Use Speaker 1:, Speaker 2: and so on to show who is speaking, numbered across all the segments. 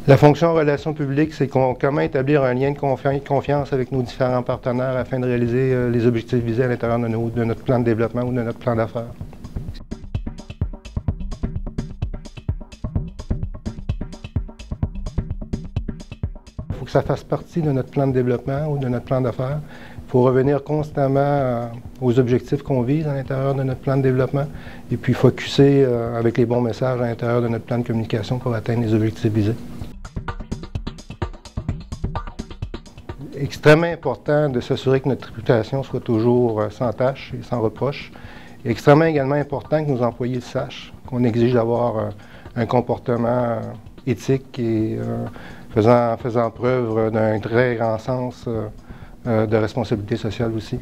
Speaker 1: La fonction relations publiques, c'est comment établir un lien de confiance avec nos différents partenaires afin de réaliser les objectifs visés à l'intérieur de notre plan de développement ou de notre plan d'affaires. Il faut que ça fasse partie de notre plan de développement ou de notre plan d'affaires. Il faut revenir constamment aux objectifs qu'on vise à l'intérieur de notre plan de développement et puis focusser avec les bons messages à l'intérieur de notre plan de communication pour atteindre les objectifs visés. Extrêmement important de s'assurer que notre réputation soit toujours sans tâche et sans reproche. Et extrêmement également important que nos employés le sachent, qu'on exige d'avoir un comportement éthique et faisant preuve d'un très grand sens de responsabilité sociale aussi.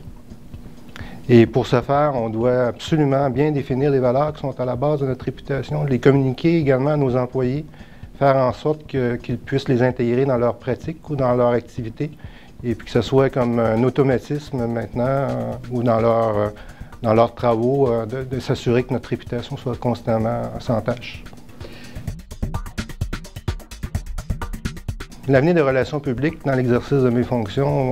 Speaker 1: Et pour ce faire, on doit absolument bien définir les valeurs qui sont à la base de notre réputation, les communiquer également à nos employés, faire en sorte qu'ils puissent les intégrer dans leur pratique ou dans leur activité, et puis que ce soit comme un automatisme maintenant ou dans leurs travaux, de s'assurer que notre réputation soit constamment sans tâche. L'avenir des relations publiques dans l'exercice de mes fonctions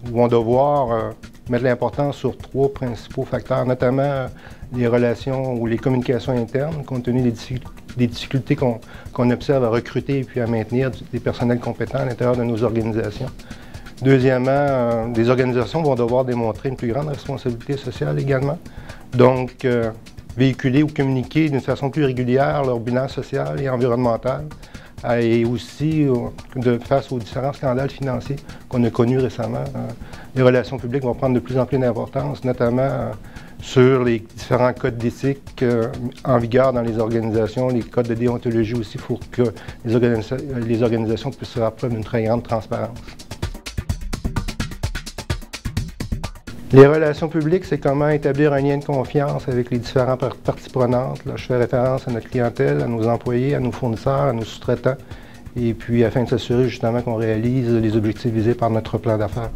Speaker 1: vont devoir mettre l'importance sur 3 principaux facteurs, notamment les relations ou les communications internes, compte tenu des difficultés qu'on observe à recruter et puis à maintenir des personnels compétents à l'intérieur de nos organisations. Deuxièmement, les organisations vont devoir démontrer une plus grande responsabilité sociale également. Donc, véhiculer ou communiquer d'une façon plus régulière leur bilan social et environnemental. Et aussi, face aux différents scandales financiers qu'on a connus récemment, les relations publiques vont prendre de plus en plus d'importance, notamment sur les différents codes d'éthique en vigueur dans les organisations, les codes de déontologie aussi, pour que les organisations puissent faire preuve d'une très grande transparence. Les relations publiques, c'est comment établir un lien de confiance avec les différentes parties prenantes. Là, je fais référence à notre clientèle, à nos employés, à nos fournisseurs, à nos sous-traitants, et puis afin de s'assurer justement qu'on réalise les objectifs visés par notre plan d'affaires.